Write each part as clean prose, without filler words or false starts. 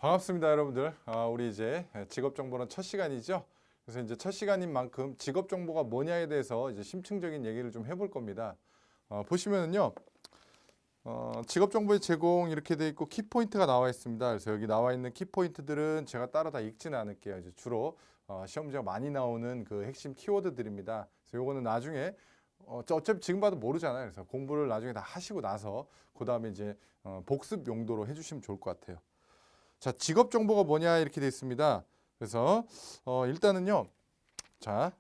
반갑습니다, 여러분들. 우리 이제 직업 정보는 첫 시간이죠. 그래서 이제 첫 시간인 만큼 직업 정보가 뭐냐에 대해서 이제 심층적인 얘기를 좀 해볼 겁니다. 보시면은요, 직업 정보의 제공 이렇게 돼 있고 키포인트가 나와 있습니다. 그래서 여기 나와 있는 키포인트들은 제가 따로 다 읽지는 않을게요. 이제 주로 시험 문제가 많이 나오는 그 핵심 키워드들입니다. 그래서 요거는 나중에 어차피 지금 봐도 모르잖아요. 그래서 공부를 나중에 다 하시고 나서 그 다음에 이제 복습 용도로 해주시면 좋을 것 같아요. 자, 직업 정보가 뭐냐 이렇게 돼 있습니다. 그래서 일단은요, 자,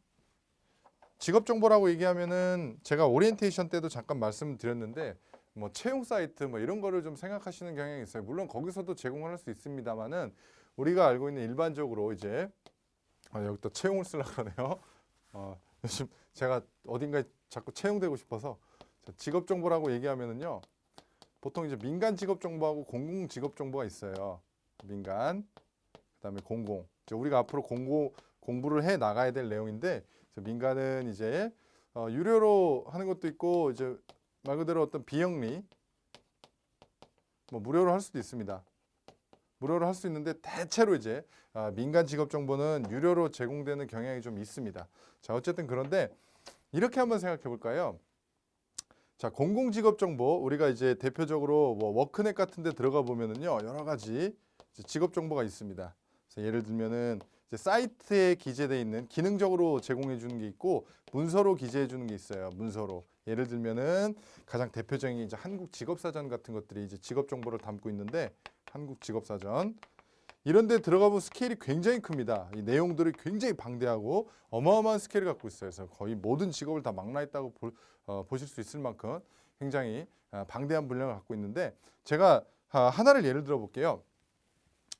직업 정보라고 얘기하면은 제가 오리엔테이션 때도 잠깐 말씀드렸는데 뭐 채용 사이트 뭐 이런 거를 좀 생각하시는 경향이 있어요. 물론 거기서도 제공을 할 수 있습니다만은 우리가 알고 있는 일반적으로 이제 여기 또 채용을 쓰려고 그러네요. 요즘 제가 어딘가에 자꾸 채용되고 싶어서 직업 정보라고 얘기하면은요, 보통 이제 민간 직업 정보하고 공공 직업 정보가 있어요. 민간, 그다음에 공공. 이제 우리가 앞으로 공부를 해 나가야 될 내용인데, 민간은 이제 유료로 하는 것도 있고, 이제 말 그대로 어떤 비영리, 뭐 무료로 할 수도 있습니다. 무료로 할 수 있는데 대체로 이제 민간 직업 정보는 유료로 제공되는 경향이 좀 있습니다. 자, 어쨌든 그런데 이렇게 한번 생각해 볼까요? 자, 공공 직업 정보 우리가 이제 대표적으로 뭐 워크넷 같은 데 들어가 보면은요, 여러 가지 직업 정보가 있습니다. 그래서 예를 들면은 이제 사이트에 기재되어 있는 기능적으로 제공해 주는 게 있고 문서로 기재해 주는 게 있어요. 문서로. 예를 들면은 가장 대표적인 이제 한국 직업사전 같은 것들이 이제 직업 정보를 담고 있는데, 한국 직업사전 이런 데 들어가 보면 스케일이 굉장히 큽니다. 이 내용들이 굉장히 방대하고 어마어마한 스케일을 갖고 있어요. 그래서 거의 모든 직업을 다 망라했다고 보실 수 있을 만큼 굉장히 방대한 분량을 갖고 있는데, 제가 하나를 예를 들어 볼게요.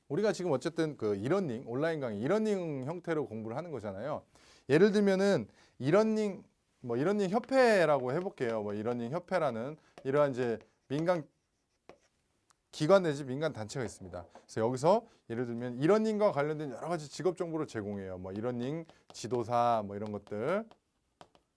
우리가 지금 어쨌든 그 이러닝, 온라인 강의, 이러닝 형태로 공부를 하는 거잖아요. 예를 들면은 이러닝 협회라고 해볼게요. 뭐 이러닝 협회라는 이러한 이제 민간 기관 내지 민간 단체가 있습니다. 그래서 여기서 예를 들면 이러닝과 관련된 여러 가지 직업 정보를 제공해요. 뭐 이러닝 지도사 뭐 이런 것들,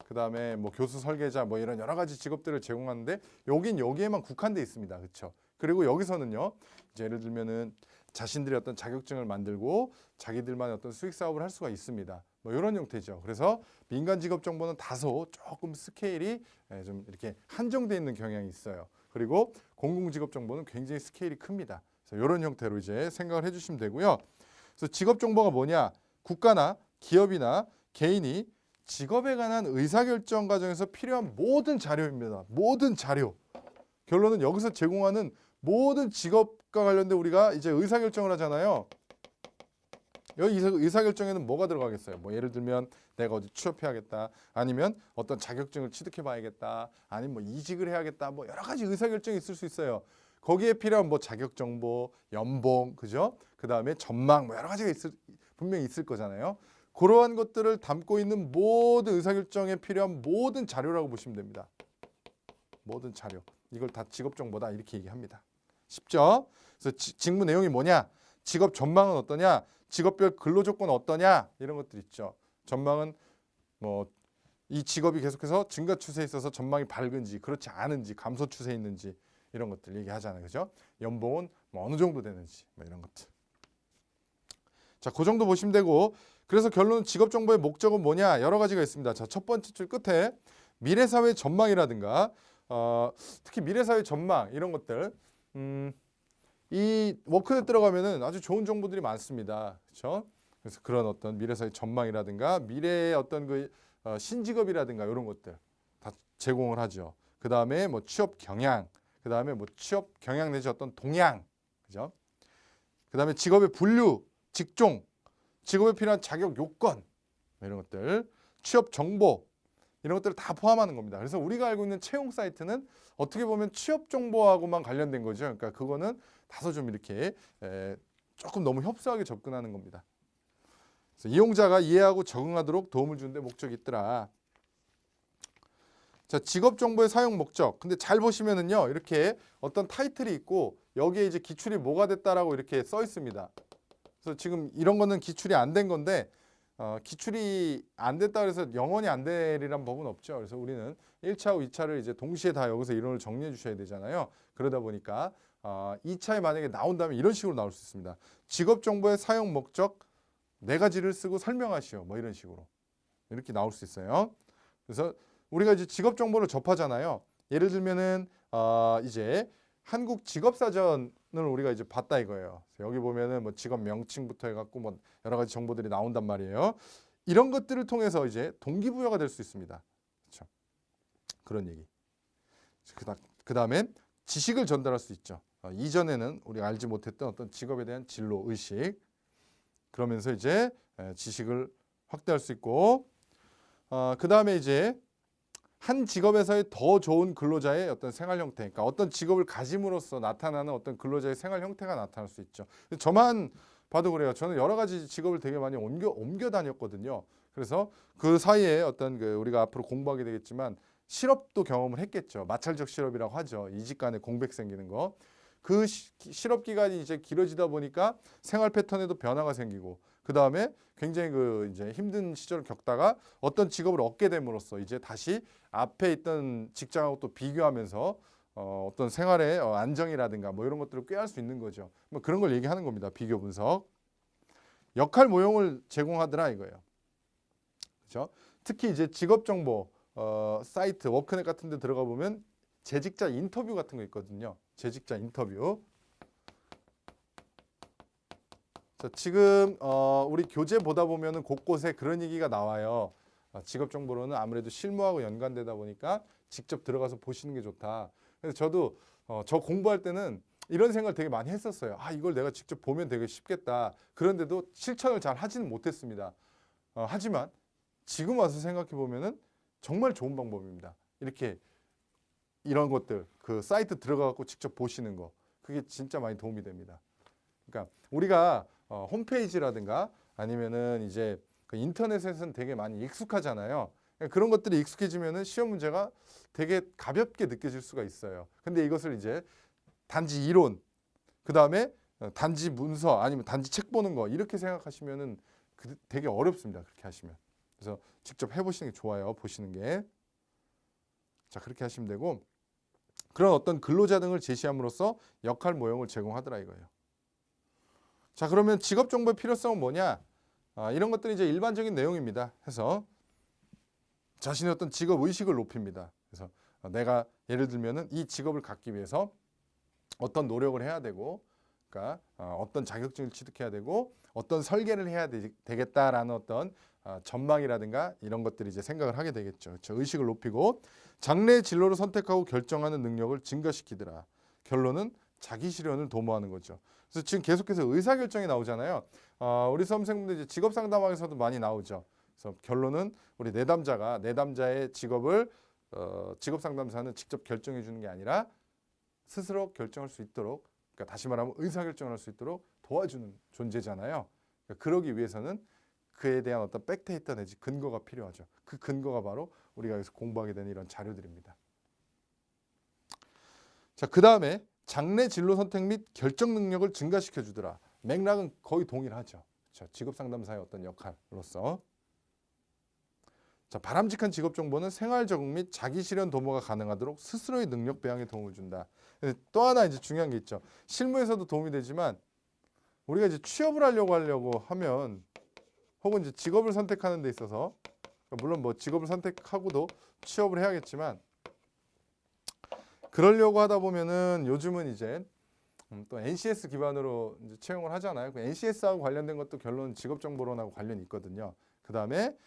그 다음에 뭐 교수 설계자 뭐 이런 여러 가지 직업들을 제공하는데 여기에만 국한돼 있습니다. 그렇죠? 그리고 여기서는요, 이제 예를 들면은 자신들의 어떤 자격증을 만들고 자기들만의 어떤 수익 사업을 할 수가 있습니다. 뭐 이런 형태죠. 그래서 민간 직업 정보는 다소 조금 스케일이 좀 이렇게 한정돼 있는 경향이 있어요. 그리고 공공 직업 정보는 굉장히 스케일이 큽니다. 그래서 이런 형태로 이제 생각을 해주시면 되고요. 그래서 직업 정보가 뭐냐? 국가나 기업이나 개인이 직업에 관한 의사결정 과정에서 필요한 모든 자료입니다. 모든 자료. 결론은 여기서 제공하는 모든 직업과 관련된 우리가 이제 의사결정을 하잖아요. 여기 의사결정에는 뭐가 들어가겠어요? 뭐 예를 들면 내가 어디 취업해야겠다, 아니면 어떤 자격증을 취득해 봐야겠다, 아니면 뭐 이직을 해야겠다, 뭐 여러 가지 의사결정이 있을 수 있어요. 거기에 필요한 뭐 자격 정보, 연봉, 그죠? 그 다음에 전망, 뭐 여러 가지가 분명히 있을 거잖아요. 그러한 것들을 담고 있는 모든 의사결정에 필요한 모든 자료라고 보시면 됩니다. 모든 자료. 이걸 다 직업 정보다 이렇게 얘기합니다. 쉽죠? 그래서 직무 내용이 뭐냐? 직업 전망은 어떠냐? 직업별 근로 조건 어떠냐? 이런 것들 있죠. 전망은 뭐 이 직업이 계속해서 증가 추세에 있어서 전망이 밝은지 그렇지 않은지 감소 추세에 있는지 이런 것들 얘기하잖아요. 그죠? 연봉은 뭐 어느 정도 되는지 뭐 이런 것들. 자, 그 정도 보시면 되고, 그래서 결론은 직업 정보의 목적은 뭐냐? 여러 가지가 있습니다. 자, 첫 번째 줄 끝에 미래 사회 전망이라든가 특히 미래 사회 전망 이런 것들, 이 워크넷 들어가면은 아주 좋은 정보들이 많습니다. 그렇죠? 그래서 그런 어떤 미래 사회 전망이라든가 미래의 어떤 그 신직업이라든가 이런 것들 다 제공을 하죠. 그 다음에 뭐 취업 경향, 그 다음에 뭐 취업 경향 내지 어떤 동향, 그죠? 그 다음에 직업의 분류, 직종, 직업에 필요한 자격 요건 이런 것들, 취업 정보 이런 것들을 다 포함하는 겁니다. 그래서 우리가 알고 있는 채용 사이트는 어떻게 보면 취업 정보하고만 관련된 거죠. 그러니까 그거는 다소 좀 이렇게 조금 너무 협소하게 접근하는 겁니다. 그래서 이용자가 이해하고 적응하도록 도움을 주는 데 목적이 있더라. 자, 직업 정보의 사용 목적. 근데 잘 보시면은요, 이렇게 어떤 타이틀이 있고 여기에 이제 기출이 뭐가 됐다라고 이렇게 써 있습니다. 그래서 지금 이런 거는 기출이 안 된 건데 기출이 안 됐다 그래서 영원히 안 되리란 법은 없죠. 그래서 우리는 1차하고 2차를 이제 동시에 다 여기서 이론을 정리해 주셔야 되잖아요. 그러다 보니까 2차에 만약에 나온다면 이런 식으로 나올 수 있습니다. 직업 정보의 사용 목적 네 가지를 쓰고 설명하시오. 뭐 이런 식으로 이렇게 나올 수 있어요. 그래서 우리가 이제 직업 정보를 접하잖아요. 예를 들면은 이제 한국 직업사전을 우리가 이제 봤다 이거예요. 여기 보면은 뭐 직업 명칭부터 해갖고 뭐 여러 가지 정보들이 나온단 말이에요. 이런 것들을 통해서 이제 동기부여가 될 수 있습니다. 그렇죠? 그런 얘기. 그 다음에 지식을 전달할 수 있죠. 이전에는 우리가 알지 못했던 어떤 직업에 대한 진로 의식. 그러면서 이제 지식을 확대할 수 있고, 그 다음에 이제 한 직업에서의 더 좋은 근로자의 어떤 생활 형태, 그러니까 어떤 직업을 가짐으로써 나타나는 어떤 근로자의 생활 형태가 나타날 수 있죠. 저만 봐도 그래요. 저는 여러 가지 직업을 되게 많이 옮겨 다녔거든요. 그래서 그 사이에 어떤 우리가 앞으로 공부하게 되겠지만 실업도 경험을 했겠죠. 마찰적 실업이라고 하죠. 이직 간에 공백 생기는 거. 그 실업 기간이 이제 길어지다 보니까 생활 패턴에도 변화가 생기고, 그 다음에 굉장히 이제 힘든 시절을 겪다가 어떤 직업을 얻게 됨으로써 이제 다시 앞에 있던 직장하고 또 비교하면서 어떤 생활의 안정이라든가 뭐 이런 것들을 꾀할 수 있는 거죠. 뭐 그런 걸 얘기하는 겁니다. 비교 분석. 역할 모형을 제공하더라 이거예요. 그렇죠? 특히 이제 직업 정보 사이트 워크넷 같은 데 들어가 보면 재직자 인터뷰 같은 거 있거든요. 재직자 인터뷰. 자, 지금 우리 교재 보다 보면은 곳곳에 그런 얘기가 나와요. 직업 정보로는 아무래도 실무하고 연관되다 보니까 직접 들어가서 보시는 게 좋다. 그래서 저도 저 공부할 때는 이런 생각을 되게 많이 했었어요. 이걸 내가 직접 보면 되게 쉽겠다. 그런데도 실천을 잘 하지는 못했습니다. 하지만 지금 와서 생각해 보면은 정말 좋은 방법입니다. 이렇게 이런 것들 그 사이트 들어가고 직접 보시는 거, 그게 진짜 많이 도움이 됩니다. 그러니까 우리가 홈페이지라든가 아니면은 이제 그 인터넷에서는 되게 많이 익숙하잖아요. 그런 것들이 익숙해지면은 시험 문제가 되게 가볍게 느껴질 수가 있어요. 근데 이것을 이제 단지 이론, 그 다음에 단지 문서 아니면 단지 책 보는 거 이렇게 생각하시면은 되게 어렵습니다. 그렇게 하시면. 그래서 직접 해보시는 게 좋아요. 보시는 게. 자, 그렇게 하시면 되고, 그런 어떤 근로자 등을 제시함으로써 역할 모형을 제공하더라 이거예요. 자, 그러면 직업 정보의 필요성은 뭐냐? 이런 것들이 이제 일반적인 내용입니다. 해서 자신의 어떤 직업 의식을 높입니다. 그래서 내가 예를 들면은 이 직업을 갖기 위해서 어떤 노력을 해야 되고, 그러니까 어떤 자격증을 취득해야 되고, 어떤 설계를 해야 되겠다라는 어떤 전망이라든가 이런 것들이 이제 생각을 하게 되겠죠. 그렇죠? 의식을 높이고 장래 진로를 선택하고 결정하는 능력을 증가시키더라. 결론은 자기 실현을 도모하는 거죠. 그래서 지금 계속해서 의사결정이 나오잖아요. 우리 수험생분들 이제 직업 상담학에서도 많이 나오죠. 그래서 결론은 우리 내담자의 직업을 직업 상담사는 직접 결정해 주는 게 아니라 스스로 결정할 수 있도록, 그러니까 다시 말하면 의사결정을 할 수 있도록 도와주는 존재잖아요. 그러니까 그러기 위해서는 그에 대한 어떤 백데이터 내지 근거가 필요하죠. 그 근거가 바로 우리가 여기서 공부하게 되는 이런 자료들입니다. 자, 그 다음에 장래 진로 선택 및 결정 능력을 증가시켜 주더라. 맥락은 거의 동일하죠. 그렇죠? 직업 상담사의 어떤 역할로서. 자, 바람직한 직업 정보는 생활 적응 및 자기 실현 도모가 가능하도록 스스로의 능력 배양에 도움을 준다. 또 하나 이제 중요한 게 있죠. 실무에서도 도움이 되지만 우리가 이제 취업을 하려고 하면, 혹은 이제 직업을 선택하는 데 있어서, 물론 뭐 직업을 선택하고도 취업을 해야겠지만, 그러려고 하다 보면은 요즘은 이제 또 NCS 기반으로 이제 채용을 하잖아요. 그 NCS하고 관련된 것도 결론 직업정보론하고 관련이 있거든요. 그 다음에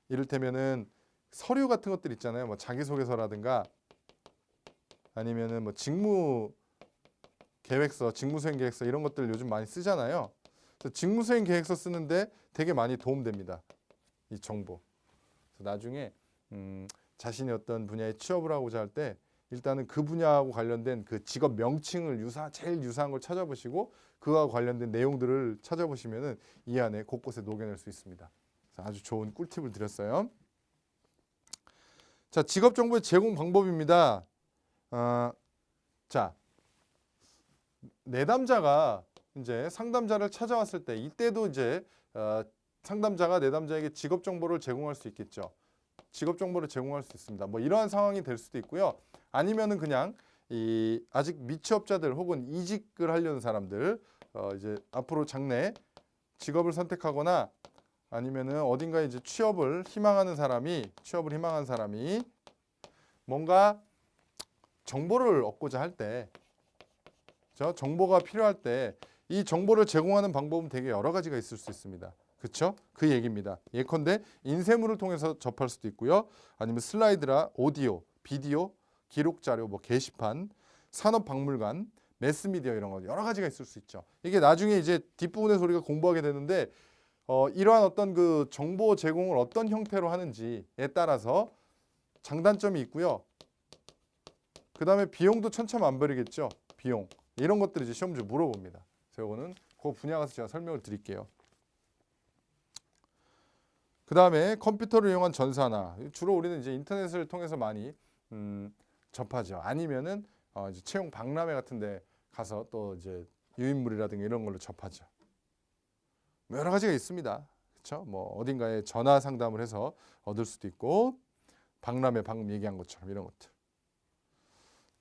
이를테면은 서류 같은 것들 있잖아요. 뭐 자기소개서라든가 아니면은 뭐 직무 계획서, 직무수행 계획서 이런 것들 요즘 많이 쓰잖아요. 그래서 직무수행 계획서 쓰는데 되게 많이 도움됩니다. 이 정보. 그래서 나중에 자신이 어떤 분야에 취업을 하고자 할 때 일단은 그 분야하고 관련된 그 직업 명칭을 제일 유사한 걸 찾아보시고 그와 관련된 내용들을 찾아보시면은 이 안에 곳곳에 녹여낼 수 있습니다. 그래서 아주 좋은 꿀팁을 드렸어요. 자, 직업 정보의 제공 방법입니다. 자, 내담자가 이제 상담자를 찾아왔을 때 이때도 이제 상담자가 내담자에게 직업 정보를 제공할 수 있겠죠. 직업 정보를 제공할 수 있습니다. 뭐 이러한 상황이 될 수도 있고요. 아니면은 그냥 이 아직 미취업자들 혹은 이직을 하려는 사람들, 이제 앞으로 장래 직업을 선택하거나 아니면은 어딘가에 이제 취업을 희망하는 사람이 뭔가 정보를 얻고자 할 때, 저 정보가 필요할 때 이 정보를 제공하는 방법은 되게 여러 가지가 있을 수 있습니다. 그렇죠? 그 얘기입니다. 예컨대 인쇄물을 통해서 접할 수도 있고요. 아니면 슬라이드라 오디오, 비디오, 기록 자료, 뭐 게시판, 산업박물관, 매스미디어 이런 거 여러 가지가 있을 수 있죠. 이게 나중에 이제 뒷부분에서 우리가 공부하게 되는데 이러한 어떤 그 정보 제공을 어떤 형태로 하는지에 따라서 장단점이 있고요. 그 다음에 비용도 천차만별이겠죠. 비용. 이런 것들을 이제 시험 문제 물어봅니다. 그래서 이거는 그 분야 가서 제가 설명을 드릴게요. 그 다음에 컴퓨터를 이용한 전산화. 주로 우리는 이제 인터넷을 통해서 많이 접하죠. 아니면은 이제 채용 박람회 같은데 가서 또 이제 유인물이라든가 이런 걸로 접하죠. 뭐 여러 가지가 있습니다. 그렇죠? 뭐 어딘가에 전화 상담을 해서 얻을 수도 있고 박람회 방금 얘기한 것처럼 이런 것들.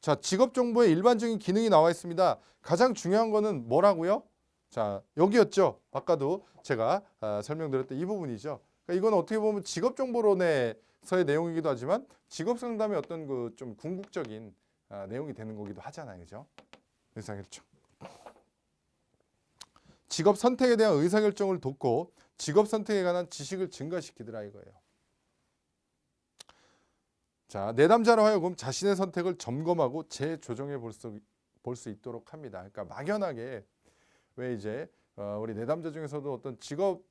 자, 직업 정보에 일반적인 기능이 나와 있습니다. 가장 중요한 거는 뭐라고요? 자, 여기였죠. 아까도 제가 설명드렸던 이 부분이죠. 그러니까 이건 어떻게 보면 직업 정보론에서의 내용이기도 하지만 직업 상담의 어떤 그 좀 궁극적인 내용이 되는 거기도 하잖아요. 그죠? 의사결정. 직업 선택에 대한 의사결정을 돕고 직업 선택에 관한 지식을 증가시키더라 이거예요. 자, 내담자로 하여금 자신의 선택을 점검하고 재조정해 볼 수 있도록 합니다. 그러니까 막연하게 왜 이제 우리 내담자 중에서도 어떤 직업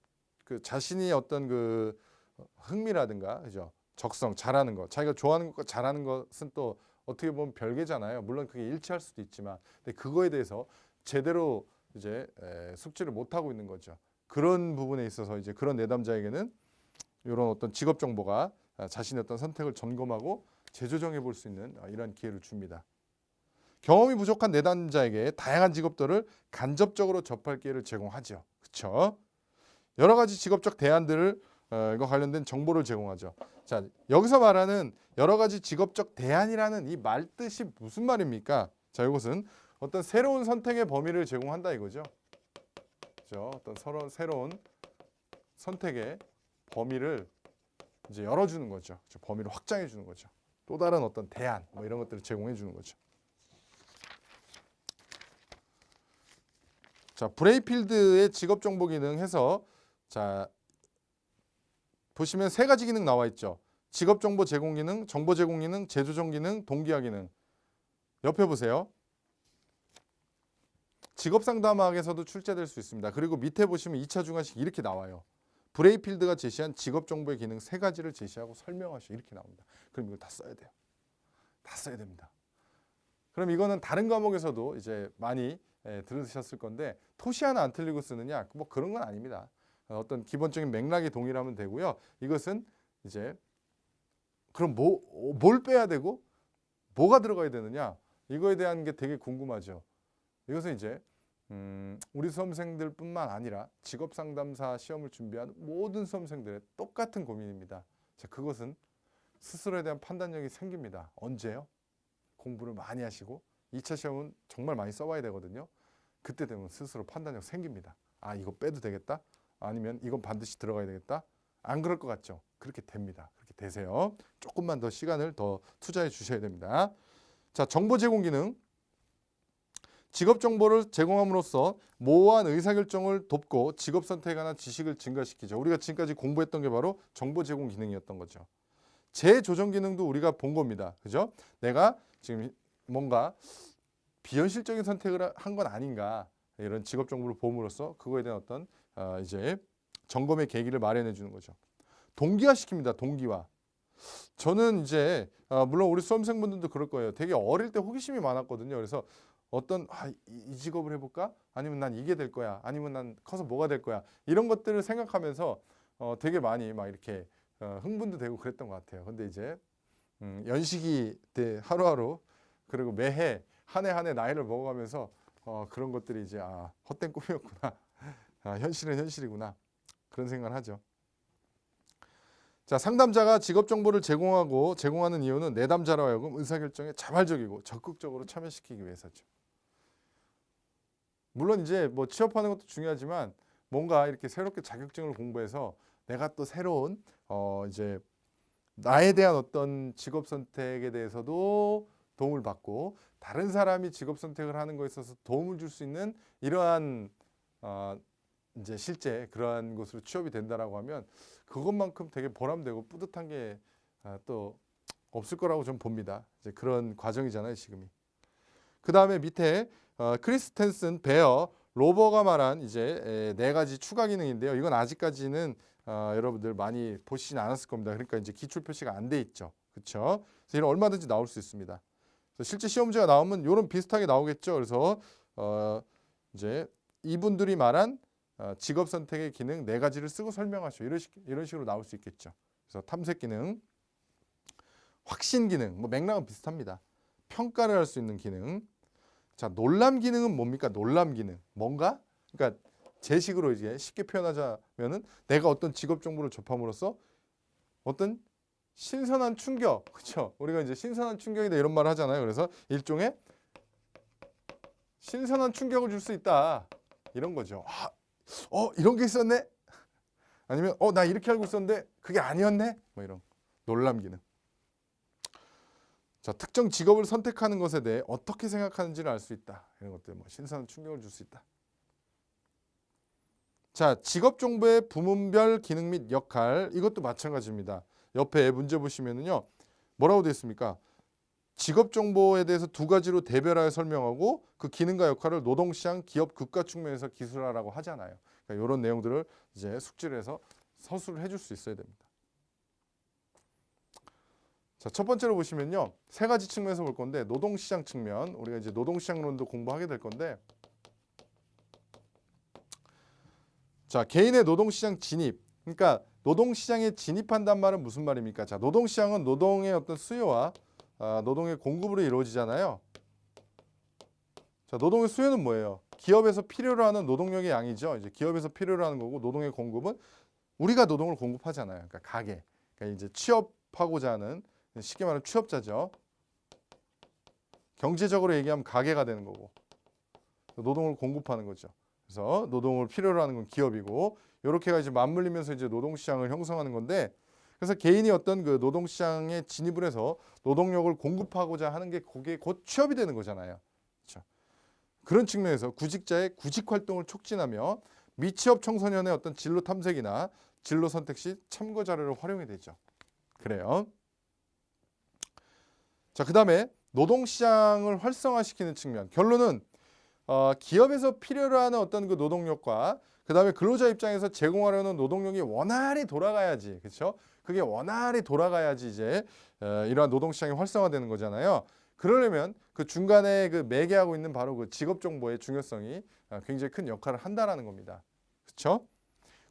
그 자신이 어떤 그 흥미라든가 그죠? 적성, 잘하는 것, 자기가 좋아하는 것과 잘하는 것은 또 어떻게 보면 별개잖아요. 물론 그게 일치할 수도 있지만, 근데 그거에 대해서 제대로 이제 숙지를 못 하고 있는 거죠. 그런 부분에 있어서 이제 그런 내담자에게는 이런 어떤 직업 정보가 자신의 어떤 선택을 점검하고 재조정해 볼 수 있는 이런 기회를 줍니다. 경험이 부족한 내담자에게 다양한 직업들을 간접적으로 접할 기회를 제공하죠. 그렇죠? 여러 가지 직업적 대안들을 이거 관련된 정보를 제공하죠. 자, 여기서 말하는 여러 가지 직업적 대안이라는 이 말뜻이 무슨 말입니까? 자, 이것은 어떤 새로운 선택의 범위를 제공한다 이거죠. 그렇죠? 어떤 새로운 선택의 범위를 이제 열어주는 거죠. 범위를 확장해 주는 거죠. 또 다른 어떤 대안 뭐 이런 것들을 제공해 주는 거죠. 자, 브레이필드의 직업 정보 기능 해서 자 보시면 세 가지 기능 나와 있죠. 직업 정보 제공 기능, 정보 제공 기능, 재조정 기능, 동기화 기능. 옆에 보세요. 직업 상담학에서도 출제될 수 있습니다. 그리고 밑에 보시면 2차 중간식 이렇게 나와요. 브레이필드가 제시한 직업 정보의 기능 세 가지를 제시하고 설명하시오. 이렇게 나옵니다. 그럼 이거 다 써야 돼요. 다 써야 됩니다. 그럼 이거는 다른 과목에서도 이제 많이 들으셨을 건데 토시 하나 안 틀리고 쓰느냐? 뭐 그런 건 아닙니다. 어떤 기본적인 맥락이 동일하면 되고요. 이것은 이제 그럼 뭘 빼야 되고 뭐가 들어가야 되느냐? 이거에 대한 게 되게 궁금하죠. 이것은 이제 우리 수험생들뿐만 아니라 직업상담사 시험을 준비하는 모든 수험생들의 똑같은 고민입니다. 자, 그것은 스스로에 대한 판단력이 생깁니다. 언제요? 공부를 많이 하시고 2차 시험은 정말 많이 써봐야 되거든요. 그때 되면 스스로 판단력 생깁니다. 아, 이거 빼도 되겠다? 아니면 이건 반드시 들어가야 되겠다? 안 그럴 것 같죠? 그렇게 됩니다. 그렇게 되세요. 조금만 더 시간을 더 투자해 주셔야 됩니다. 자, 정보 제공 기능. 직업 정보를 제공함으로써 모호한 의사결정을 돕고 직업 선택에 관한 지식을 증가시키죠. 우리가 지금까지 공부했던 게 바로 정보 제공 기능이었던 거죠. 재조정 기능도 우리가 본 겁니다. 그죠? 내가 지금 뭔가 비현실적인 선택을 한 건 아닌가 이런 직업 정보를 봄으로써 그거에 대한 어떤 이제 점검의 계기를 마련해 주는 거죠. 동기화 시킵니다. 동기화. 저는 이제 물론 우리 수험생분들도 그럴 거예요. 되게 어릴 때 호기심이 많았거든요. 그래서 어떤 이 직업을 해볼까? 아니면 난 이게 될 거야. 아니면 난 커서 뭐가 될 거야. 이런 것들을 생각하면서 되게 많이 막 이렇게 흥분도 되고 그랬던 것 같아요. 근데 이제 연식이 때 하루하루 그리고 매해 한 해 한 해 나이를 먹어가면서 그런 것들이 이제 헛된 꿈이었구나. 현실은 현실이구나. 그런 생각을 하죠. 자, 상담자가 직업 정보를 제공하는 이유는 내담자로 하여금 의사결정에 자발적이고 적극적으로 참여시키기 위해서죠. 물론 이제 뭐 취업하는 것도 중요하지만 뭔가 이렇게 새롭게 자격증을 공부해서 내가 또 새로운 이제 나에 대한 어떤 직업 선택에 대해서도 도움을 받고 다른 사람이 직업 선택을 하는 거에 있어서 도움을 줄 수 있는 이러한 이제 실제 그러한 곳으로 취업이 된다라고 하면 그것만큼 되게 보람되고 뿌듯한 게 또 없을 거라고 좀 봅니다. 이제 그런 과정이잖아요, 지금이. 그 다음에 밑에 크리스텐슨, 베어, 로버가 말한 이제 4가지 추가 기능인데요. 이건 아직까지는 여러분들 많이 보시진 않았을 겁니다. 그러니까 이제 기출 표시가 안 돼 있죠. 그렇죠? 그래서 이런 얼마든지 나올 수 있습니다. 그래서 실제 시험 문제가 나오면 이런 비슷하게 나오겠죠. 그래서 이제 이분들이 말한 직업 선택의 기능 4가지를 쓰고 설명하시오. 이런 식으로 나올 수 있겠죠. 그래서 탐색 기능, 확신 기능, 뭐 맥락은 비슷합니다. 평가를 할 수 있는 기능. 자, 놀람 기능은 뭡니까? 놀람 기능. 뭔가? 그러니까 제 식으로 이제 쉽게 표현하자면은 내가 어떤 직업 정보를 접함으로써 어떤 신선한 충격, 그렇죠? 우리가 이제 신선한 충격이다 이런 말을 하잖아요. 그래서 일종의 신선한 충격을 줄 수 있다 이런 거죠. 이런 게 있었네. 아니면 나 이렇게 알고 있었는데 그게 아니었네. 뭐 이런 놀람 기능. 자, 특정 직업을 선택하는 것에 대해 어떻게 생각하는지를 알 수 있다. 이런 것들 뭐 신선한 충격을 줄 수 있다. 자, 직업 정보의 부문별 기능 및 역할 이것도 마찬가지입니다. 옆에 문제 보시면은요. 뭐라고 되어 있습니까? 직업 정보에 대해서 2가지로 대별하여 설명하고 그 기능과 역할을 노동시장, 기업, 국가 측면에서 기술하라고 하잖아요. 그러니까 이런 내용들을 이제 숙지를 해서 서술을 해줄 수 있어야 됩니다. 자, 첫 번째로 보시면요. 3가지 측면에서 볼 건데 노동시장 측면, 우리가 이제 노동시장론도 공부하게 될 건데 자, 개인의 노동시장 진입. 그러니까 노동시장에 진입한단 말은 무슨 말입니까? 자, 노동시장은 노동의 어떤 수요와 노동의 공급으로 이루어지잖아요. 자, 노동의 수요는 뭐예요? 기업에서 필요로 하는 노동력의 양이죠. 이제 기업에서 필요로 하는 거고 노동의 공급은 우리가 노동을 공급하잖아요. 그러니까 가게. 그러니까 이제 취업하고자 하는 쉽게 말하면 취업자죠. 경제적으로 얘기하면 가게가 되는 거고 노동을 공급하는 거죠. 그래서 노동을 필요로 하는 건 기업이고 이렇게가 이제 맞물리면서 이제 노동시장을 형성하는 건데 그래서 개인이 어떤 그 노동시장에 진입을 해서 노동력을 공급하고자 하는 게 그게 곧 취업이 되는 거잖아요. 그렇죠? 그런 측면에서 구직자의 구직 활동을 촉진하며 미취업 청소년의 어떤 진로 탐색이나 진로 선택 시 참고 자료를 활용이 되죠. 그래요. 자, 그다음에 노동시장을 활성화시키는 측면. 결론은 기업에서 필요로 하는 어떤 그 노동력과 그다음에 근로자 입장에서 제공하려는 노동력이 원활히 돌아가야지, 그렇죠? 그게 원활히 돌아가야지 이제 이러한 노동시장이 활성화되는 거잖아요. 그러려면 그 중간에 그 매개하고 있는 바로 그 직업 정보의 중요성이 굉장히 큰 역할을 한다라는 겁니다. 그렇죠?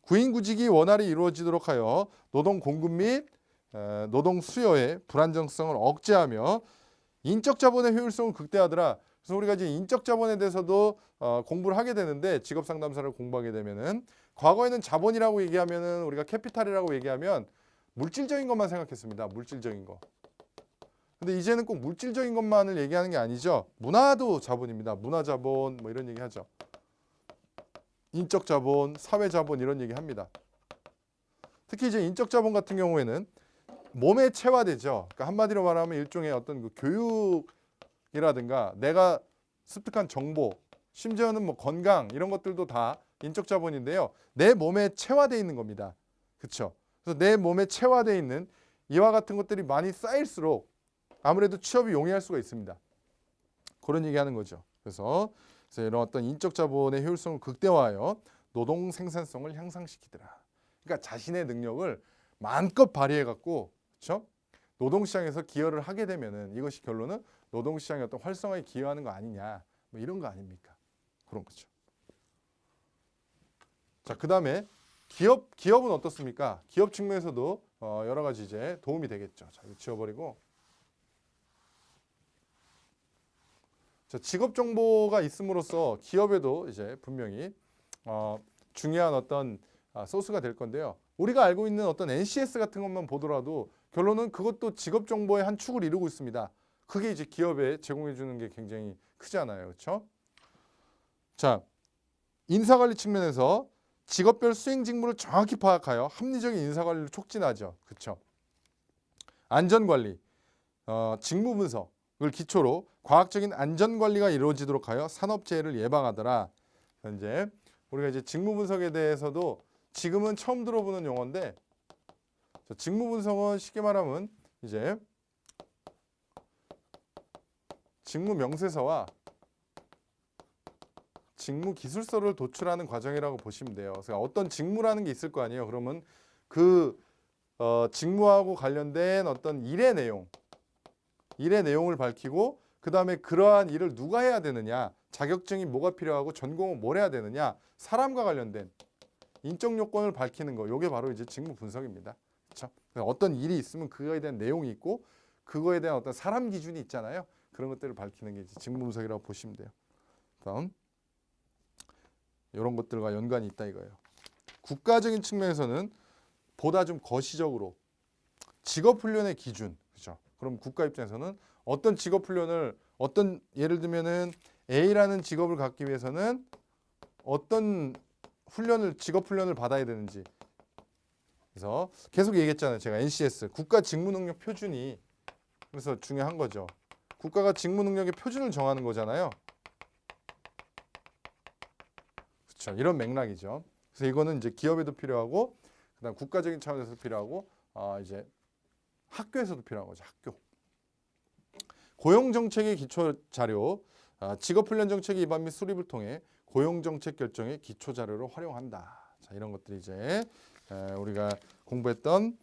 구인구직이 원활히 이루어지도록 하여 노동 공급 및 노동 수요의 불안정성을 억제하며 인적 자본의 효율성을 극대화하더라. 그래서 우리가 이제 인적 자본에 대해서도 공부를 하게 되는데 직업 상담사를 공부하게 되면은 과거에는 자본이라고 얘기하면은 우리가 캐피탈이라고 얘기하면 물질적인 것만 생각했습니다. 물질적인 거. 근데 이제는 꼭 물질적인 것만을 얘기하는 게 아니죠. 문화도 자본입니다. 문화 자본 뭐 이런 얘기 하죠. 인적 자본, 사회 자본 이런 얘기 합니다. 특히 이제 인적 자본 같은 경우에는 몸에 체화되죠. 그러니까 한마디로 말하면 일종의 어떤 그 교육이라든가 내가 습득한 정보, 심지어는 뭐 건강 이런 것들도 다 인적 자본인데요. 내 몸에 체화되어 있는 겁니다. 그렇죠? 그래서 내 몸에 체화되어 있는 이와 같은 것들이 많이 쌓일수록 아무래도 취업이 용이할 수가 있습니다. 그런 얘기하는 거죠. 그래서 이런 어떤 인적 자본의 효율성을 극대화하여 노동 생산성을 향상시키더라. 그러니까 자신의 능력을 마음껏 발휘해 갖고 그렇죠? 노동시장에서 기여를 하게 되면은 이것이 결론은 노동시장의 어떤 활성화에 기여하는 거 아니냐 뭐 이런 거 아닙니까? 그런 거죠. 자, 그다음에 기업은 어떻습니까? 기업 측면에서도 여러 가지 이제 도움이 되겠죠. 자, 이거 지워버리고. 자, 직업 정보가 있음으로써 기업에도 이제 분명히 중요한 어떤 소스가 될 건데요. 우리가 알고 있는 어떤 NCS 같은 것만 보더라도 결론은 그것도 직업 정보의 한 축을 이루고 있습니다. 그게 이제 기업에 제공해 주는 게 굉장히 크잖아요. 그렇죠? 자, 인사관리 측면에서 직업별 수행 직무를 정확히 파악하여 합리적인 인사관리를 촉진하죠. 그렇죠? 안전관리, 직무 분석을 기초로 과학적인 안전관리가 이루어지도록 하여 산업재해를 예방하더라. 현재 우리가 이제 직무 분석에 대해서도 지금은 처음 들어보는 용어인데, 직무 분석은 쉽게 말하면 이제 직무 명세서와 직무 기술서를 도출하는 과정이라고 보시면 돼요. 그래서 어떤 직무라는 게 있을 거 아니에요. 그러면 그 직무하고 관련된 어떤 일의 내용을 밝히고, 그 다음에 그러한 일을 누가 해야 되느냐, 자격증이 뭐가 필요하고 전공은 뭘 해야 되느냐, 사람과 관련된 인적 요건을 밝히는 거, 이게 바로 이제 직무 분석입니다. 그렇죠? 어떤 일이 있으면 그거에 대한 내용이 있고 그거에 대한 어떤 사람 기준이 있잖아요. 그런 것들을 밝히는 게 이제 직무 분석이라고 보시면 돼요. 다음, 이런 것들과 연관이 있다 이거예요. 국가적인 측면에서는 보다 좀 거시적으로 직업 훈련의 기준, 그렇죠? 그럼 국가 입장에서는 어떤 직업 훈련을, 어떤 예를 들면은 A라는 직업을 갖기 위해서는 어떤 직업 훈련을 받아야 되는지. 그래서 계속 얘기했잖아요. 제가 NCS, 국가 직무 능력 표준이 그래서 중요한 거죠. 국가가 직무 능력의 표준을 정하는 거잖아요. 그렇죠. 이런 맥락이죠. 그래서 이거는 이제 기업에도 필요하고, 그다음 국가적인 차원에서도 필요하고, 이제 학교에서도 필요한 거죠. 학교. 고용정책의 기초 자료, 직업훈련 정책의 입안 및 수립을 통해 고용정책 결정의 기초 자료로 활용한다. 자, 이런 것들이 이제 우리가 공부했던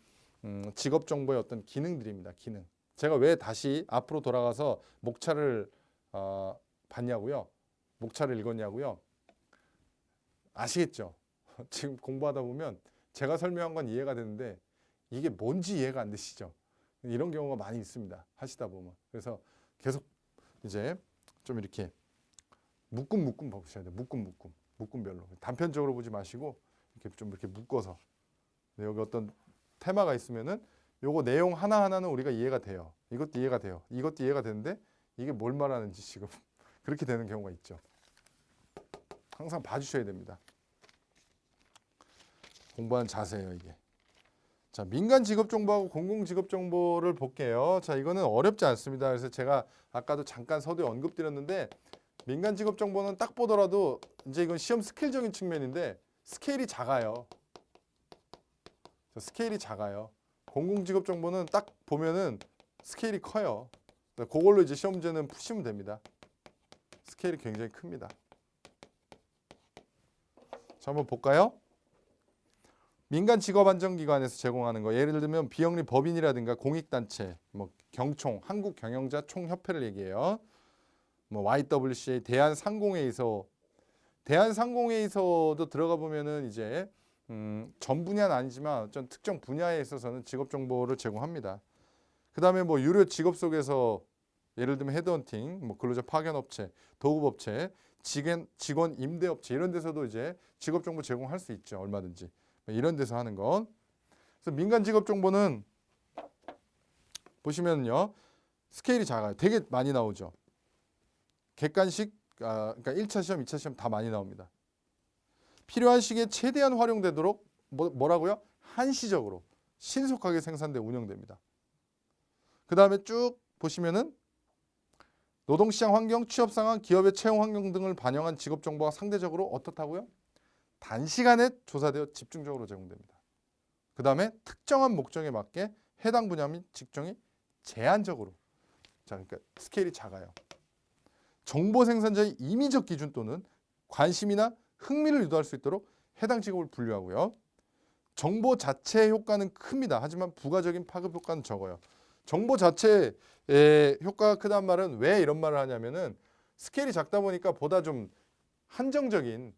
직업 정보의 어떤 기능들입니다. 기능. 제가 왜 다시 앞으로 돌아가서 목차를 봤냐고요? 목차를 읽었냐고요? 아시겠죠? 지금 공부하다 보면 제가 설명한 건 이해가 되는데 이게 뭔지 이해가 안 되시죠? 이런 경우가 많이 있습니다. 하시다 보면. 그래서 계속 이제 좀 이렇게 묶음 보셔야 돼요. 묶음별로. 단편적으로 보지 마시고 이렇게 좀 이렇게 묶어서. 여기 어떤 테마가 있으면은 요거 내용 하나하나는 우리가 이해가 돼요. 이것도 이해가 돼요. 이것도 이해가 되는데 이게 뭘 말하는지 지금 그렇게 되는 경우가 있죠. 항상 봐주셔야 됩니다. 공부하는 자세예요, 이게. 자, 민간 직업 정보하고 공공 직업 정보를 볼게요. 자, 이거는 어렵지 않습니다. 그래서 제가 아까도 잠깐 서두에 언급드렸는데, 민간 직업 정보는 딱 보더라도 이제 이건 시험 스케일적인 측면인데 스케일이 작아요. 스케일이 작아요. 공공 직업 정보는 딱 보면은 스케일이 커요. 그걸로 이제 시험 문제는 푸시면 됩니다. 스케일이 굉장히 큽니다. 자, 한번 볼까요? 민간 직업안정기관에서 제공하는 거, 예를 들면 비영리 법인이라든가 공익단체, 뭐 경총, 한국경영자총협회를 얘기해요. 뭐 YWCA, 대한상공회의소도 들어가 보면은 이제 전 분야는 아니지만 어떤 특정 분야에 있어서는 직업 정보를 제공합니다. 그다음에 뭐 유료 직업 속에서 예를 들면 헤드헌팅, 뭐 근로자 파견업체, 도급업체, 직원 임대업체 이런 데서도 이제 직업 정보 제공할 수 있죠. 얼마든지. 이런 데서 하는 것. 그래서 민간 직업 정보는 보시면요. 스케일이 작아요. 되게 많이 나오죠. 객관식, 그러니까 1차 시험, 2차 시험 다 많이 나옵니다. 필요한 시기에 최대한 활용되도록 뭐라고요? 한시적으로 신속하게 생산돼 운영됩니다. 그 다음에 쭉 보시면은 노동시장 환경, 취업 상황, 기업의 채용 환경 등을 반영한 직업 정보가 상대적으로 어떻다고요? 단시간에 조사되어 집중적으로 제공됩니다. 그 다음에 특정한 목적에 맞게 해당 분야 및 직종이 제한적으로. 자, 그러니까 스케일이 작아요. 정보 생산자의 임의적 기준 또는 관심이나 흥미를 유도할 수 있도록 해당 직업을 분류하고요. 정보 자체의 효과는 큽니다. 하지만 부가적인 파급 효과는 적어요. 정보 자체의 효과가 크다는 말은 왜 이런 말을 하냐면은 스케일이 작다 보니까 보다 좀 한정적인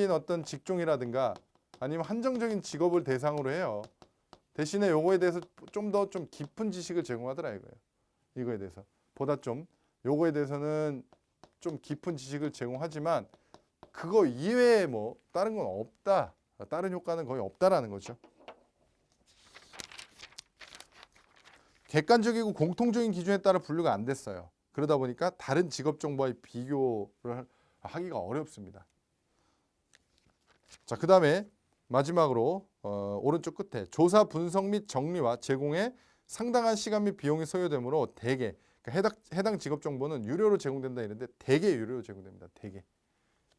어떤 직종이라든가 아니면 한정적인 직업을 대상으로 해요. 대신에 요거에 대해서 좀 더 좀 깊은 지식을 제공하더라 이거예요. 이거에 대해서 보다 좀 요거에 대해서는 좀 깊은 지식을 제공하지만 그거 이외에 뭐 다른 건 없다. 다른 효과는 거의 없다라는 거죠. 객관적이고 공통적인 기준에 따라 분류가 안 됐어요. 그러다 보니까 다른 직업 정보와의 비교를 하기가 어렵습니다. 자, 그다음에 마지막으로 오른쪽 끝에 조사 분석 및 정리와 제공에 상당한 시간 및 비용이 소요되므로 대개 그러니까 해당 직업 정보는 유료로 제공된다 이런데 대개 유료로 제공됩니다.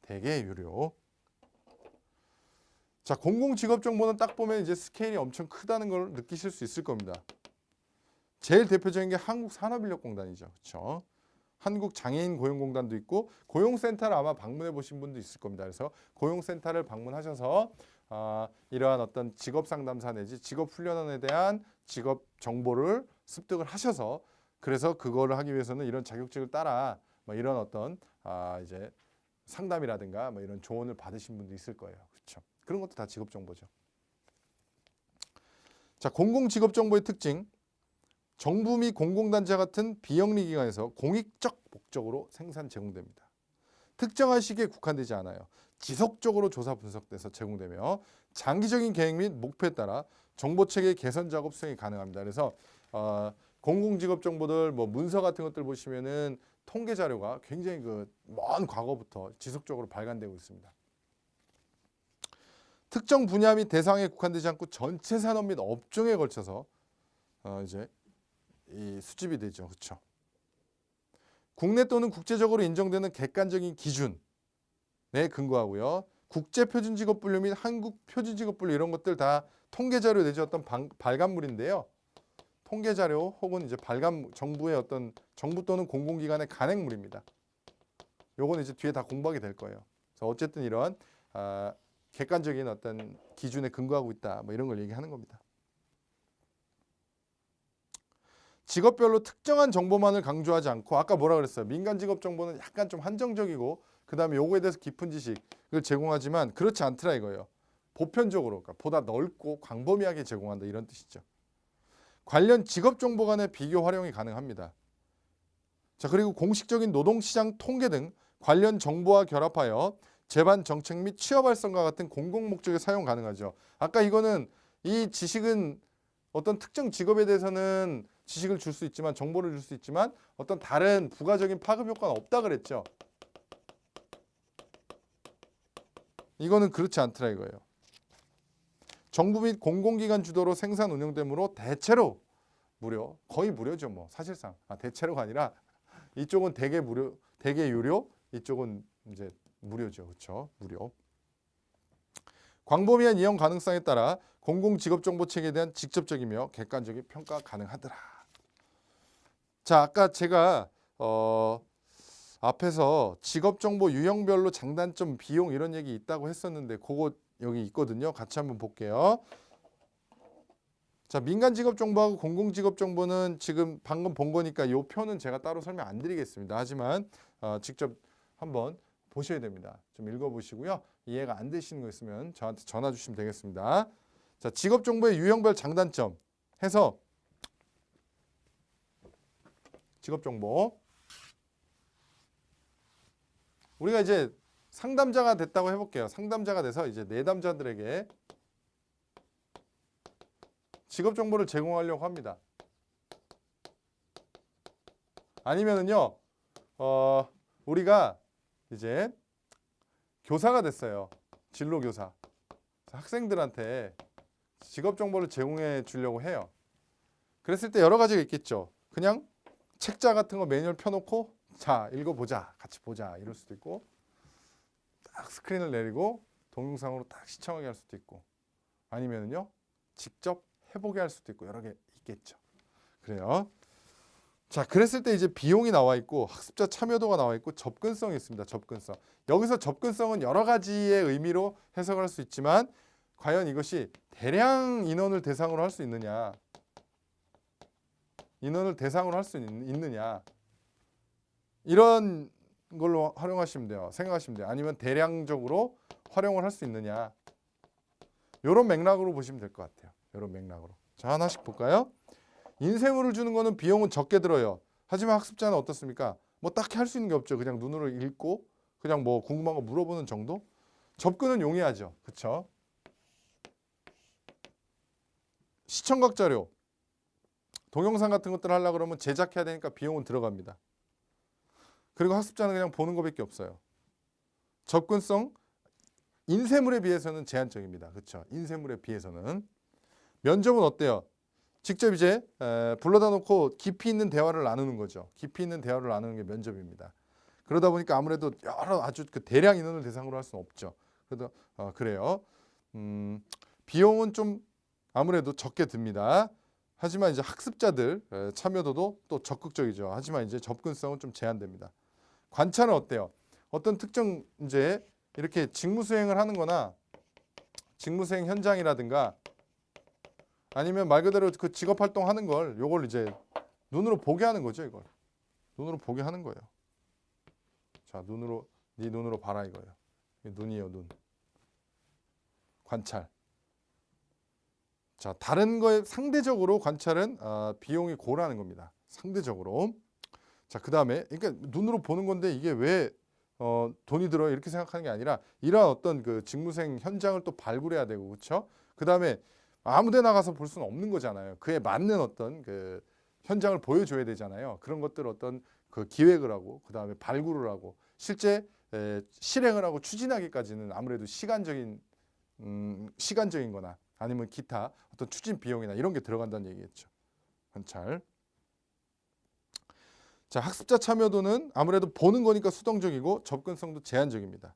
대개 유료. 자, 공공 직업 정보는 딱 보면 이제 스케일이 엄청 크다는 걸 느끼실 수 있을 겁니다. 제일 대표적인 게 한국산업인력공단이죠. 그렇죠? 한국장애인고용공단도 있고 고용센터를 아마 방문해 보신 분도 있을 겁니다. 그래서 고용센터를 방문하셔서 이러한 어떤 직업상담사 내지 직업훈련원에 대한 직업 정보를 습득을 하셔서 그래서 그거를 하기 위해서는 이런 자격증을 따라 뭐 이런 어떤 이제 상담이라든가 뭐 이런 조언을 받으신 분도 있을 거예요. 그렇죠? 그런 것도 다 직업 정보죠. 자, 공공 직업 정보의 특징. 정부 및 공공단체 같은 비영리 기관에서 공익적 목적으로 생산 제공됩니다. 특정한 시기에 국한되지 않아요. 지속적으로 조사 분석돼서 제공되며 장기적인 계획 및 목표에 따라 정보체계 개선 작업 수행이 가능합니다. 그래서 공공직업 정보들 뭐 문서 같은 것들 보시면은 통계 자료가 굉장히 그 먼 과거부터 지속적으로 발간되고 있습니다. 특정 분야 및 대상에 국한되지 않고 전체 산업 및 업종에 걸쳐서 이제 이 수집이 되죠. 그렇죠? 국내 또는 국제적으로 인정되는 객관적인 기준에 근거하고요. 국제표준직업분류 및 한국표준직업분류 이런 것들 다 통계자료 내지 어떤 발간물인데요. 통계자료 혹은 이제 정부의 어떤 정부 또는 공공기관의 간행물입니다. 요거는 이제 뒤에 다 공부하게 될 거예요. 그래서 어쨌든 이런 객관적인 어떤 기준에 근거하고 있다. 뭐 이런 걸 얘기하는 겁니다. 직업별로 특정한 정보만을 강조하지 않고 아까 뭐라 그랬어요? 민간 직업 정보는 약간 좀 한정적이고 그다음에 요거에 대해서 깊은 지식을 제공하지만 그렇지 않더라 이거예요. 보편적으로 그러니까 보다 넓고 광범위하게 제공한다 이런 뜻이죠. 관련 직업 정보 간의 비교 활용이 가능합니다. 자, 그리고 공식적인 노동시장 통계 등 관련 정보와 결합하여 재반 정책 및 취업 활성화 같은 공공 목적에 사용 가능하죠. 아까 이거는 이 지식은 어떤 특정 직업에 대해서는 지식을 줄 수 있지만 정보를 줄 수 있지만 어떤 다른 부가적인 파급 효과는 없다 그랬죠. 이거는 그렇지 않더라 이거예요. 정부 및 공공기관 주도로 생산 운영되므로 대체로 무료, 거의 무료죠 뭐 사실상. 대체로가 아니라 이쪽은 대개 무료, 대개 유료, 이쪽은 이제 무료죠. 그렇죠? 무료. 광범위한 이용 가능성에 따라 공공직업정보체계에 대한 직접적이며 객관적인 평가 가능하더라. 자, 아까 제가 앞에서 직업정보 유형별로 장단점, 비용 이런 얘기 있다고 했었는데 그거 여기 있거든요. 같이 한번 볼게요. 자, 민간직업정보하고 공공직업정보는 지금 방금 본 거니까 이 표는 제가 따로 설명 안 드리겠습니다. 하지만 직접 한번 보셔야 됩니다. 좀 읽어보시고요. 이해가 안 되시는 거 있으면 저한테 전화 주시면 되겠습니다. 자, 직업정보의 유형별 장단점 해서 직업정보 우리가 이제 상담자가 됐다고 해볼게요. 상담자가 돼서 이제 내담자들에게 직업정보를 제공하려고 합니다. 아니면은요, 우리가 이제 교사가 됐어요. 진로교사. 학생들한테 직업정보를 제공해 주려고 해요. 그랬을 때 여러 가지가 있겠죠. 그냥 책자 같은 거 매뉴얼 펴놓고 자 읽어보자 같이 보자 이럴 수도 있고 딱 스크린을 내리고 동영상으로 딱 시청하게 할 수도 있고 아니면은요 직접 해보게 할 수도 있고 여러 개 있겠죠. 그래요. 자, 그랬을 때 이제 비용이 나와 있고 학습자 참여도가 나와 있고 접근성이 있습니다. 접근성. 여기서 접근성은 여러 가지의 의미로 해석할 수 있지만 과연 이것이 대량 인원을 대상으로 할 수 있느냐 인원을 대상으로 할 수 있느냐 이런 걸로 활용하시면 돼요. 생각하시면 돼요. 아니면 대량적으로 활용을 할 수 있느냐 이런 맥락으로 보시면 될 것 같아요. 이런 맥락으로. 자, 하나씩 볼까요? 인쇄물을 주는 거는 비용은 적게 들어요. 하지만 학습자는 어떻습니까? 뭐 딱히 할 수 있는 게 없죠. 그냥 눈으로 읽고 그냥 뭐 궁금한 거 물어보는 정도? 접근은 용이하죠. 그렇죠? 시청각 자료, 동영상 같은 것들 하려고 그러면 제작해야 되니까 비용은 들어갑니다. 그리고 학습자는 그냥 보는 것밖에 없어요. 접근성, 인쇄물에 비해서는 제한적입니다. 그렇죠? 인쇄물에 비해서는. 면접은 어때요? 직접 이제 불러다 놓고 깊이 있는 대화를 나누는 거죠. 깊이 있는 대화를 나누는 게 면접입니다. 그러다 보니까 아무래도 여러 아주 그 대량 인원을 대상으로 할 수는 없죠. 그래도 그래요. 비용은 좀 아무래도 적게 듭니다. 하지만 이제 학습자들 참여도도 또 적극적이죠. 하지만 이제 접근성은 좀 제한됩니다. 관찰은 어때요? 어떤 특정 이제 이렇게 직무 수행을 하는 거나 직무 수행 현장이라든가 아니면 말 그대로 그 직업 활동하는 걸 요걸 이제 눈으로 보게 하는 거죠, 이걸. 눈으로 보게 하는 거예요. 자, 눈으로 네 눈으로 봐라 이거예요. 눈이에요, 눈. 관찰. 자, 다른 거에 상대적으로 관찰은 비용이 고라는 겁니다. 상대적으로. 자, 그다음에 그러니까 눈으로 보는 건데 이게 왜 돈이 들어요? 이렇게 생각하는 게 아니라 이러한 어떤 그 직무생 현장을 또 발굴해야 되고 그렇죠? 그다음에 아무데 나가서 볼 수는 없는 거잖아요. 그에 맞는 어떤 그 현장을 보여줘야 되잖아요. 그런 것들 어떤 그 기획을 하고 그다음에 발굴을 하고 실제 실행을 하고 추진하기까지는 아무래도 시간적인 거나 아니면 기타 어떤 추진 비용이나 이런 게 들어간다는 얘기겠죠. 관찰. 자, 학습자 참여도는 아무래도 보는 거니까 수동적이고 접근성도 제한적입니다.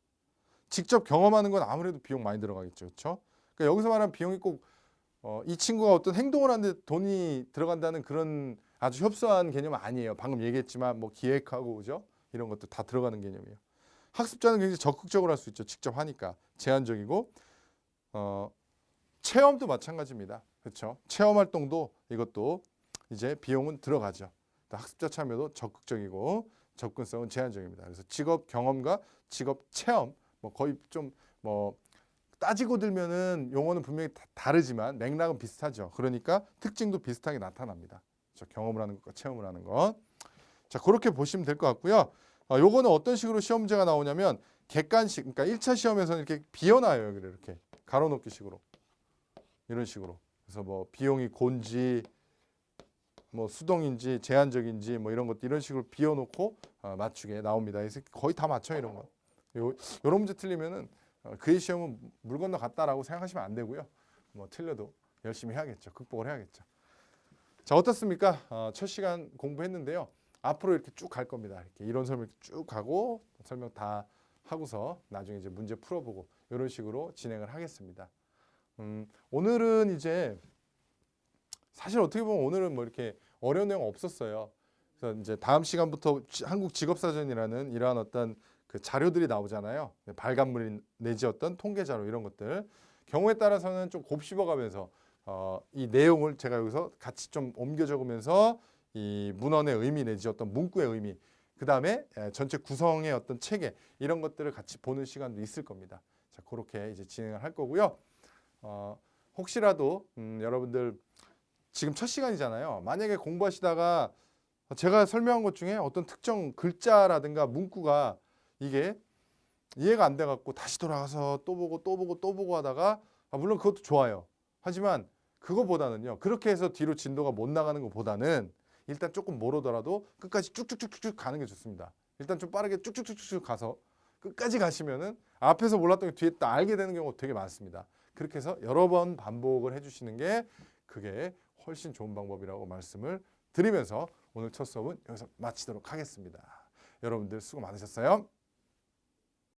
직접 경험하는 건 아무래도 비용 많이 들어가겠죠. 그렇죠? 그러니까 여기서 말하는 비용이 꼭 이 친구가 어떤 행동을 하는데 돈이 들어간다는 그런 아주 협소한 개념은 아니에요. 방금 얘기했지만 뭐 기획하고 그죠? 이런 것도 다 들어가는 개념이에요. 학습자는 굉장히 적극적으로 할 수 있죠. 직접 하니까 제한적이고 체험도 마찬가지입니다. 그렇죠? 체험 활동도 이것도 이제 비용은 들어가죠. 학습자 참여도 적극적이고 접근성은 제한적입니다. 그래서 직업 경험과 직업 체험 뭐 거의 좀 뭐 따지고 들면은 용어는 분명히 다르지만 맥락은 비슷하죠. 그러니까 특징도 비슷하게 나타납니다. 그렇죠? 경험을 하는 것과 체험을 하는 것. 자, 그렇게 보시면 될 것 같고요. 요거는 어떤 식으로 시험 문제가 나오냐면 객관식, 그러니까 1차 시험에서는 이렇게 비워놔요. 여기를 이렇게 가로놓기 식으로. 이런 식으로. 그래서 뭐 비용이 곤지 뭐 수동인지 제한적인지 뭐 이런 것도 이런 식으로 비워놓고 맞추게 나옵니다. 그래서 거의 다 맞춰요. 이런 거. 요런 문제 틀리면은 그의 시험은 물 건너 갔다라고 생각하시면 안 되고요. 뭐 틀려도 열심히 해야겠죠. 극복을 해야겠죠. 자, 어떻습니까? 첫 시간 공부했는데요. 앞으로 이렇게 쭉 갈 겁니다. 이렇게 이론 설명 이렇게 쭉 가고 설명 다 하고서 나중에 이제 문제 풀어보고 이런 식으로 진행을 하겠습니다. 오늘은 이제 사실 어떻게 보면 오늘은 뭐 이렇게 어려운 내용 없었어요. 그래서 이제 다음 시간부터 한국 직업사전이라는 이러한 어떤 그 자료들이 나오잖아요. 발간물 내지 어떤 통계 자료 이런 것들 경우에 따라서는 좀 곱씹어가면서 이 내용을 제가 여기서 같이 좀 옮겨 적으면서 이 문헌의 의미 내지 어떤 문구의 의미 그 다음에 전체 구성의 어떤 체계 이런 것들을 같이 보는 시간도 있을 겁니다. 자, 그렇게 이제 진행을 할 거고요. 혹시라도 여러분들 지금 첫 시간이잖아요. 만약에 공부하시다가 제가 설명한 것 중에 어떤 특정 글자라든가 문구가 이게 이해가 안 돼갖고 다시 돌아가서 또 보고 하다가 물론 그것도 좋아요. 하지만 그거보다는요. 그렇게 해서 뒤로 진도가 못 나가는 것보다는 일단 조금 모르더라도 끝까지 쭉쭉쭉쭉 가는 게 좋습니다. 일단 좀 빠르게 쭉쭉쭉쭉 가서 끝까지 가시면은 앞에서 몰랐던 게 뒤에 딱 알게 되는 경우가 되게 많습니다. 그렇게 해서 여러 번 반복을 해주시는 게 그게 훨씬 좋은 방법이라고 말씀을 드리면서 오늘 첫 수업은 여기서 마치도록 하겠습니다. 여러분들 수고 많으셨어요.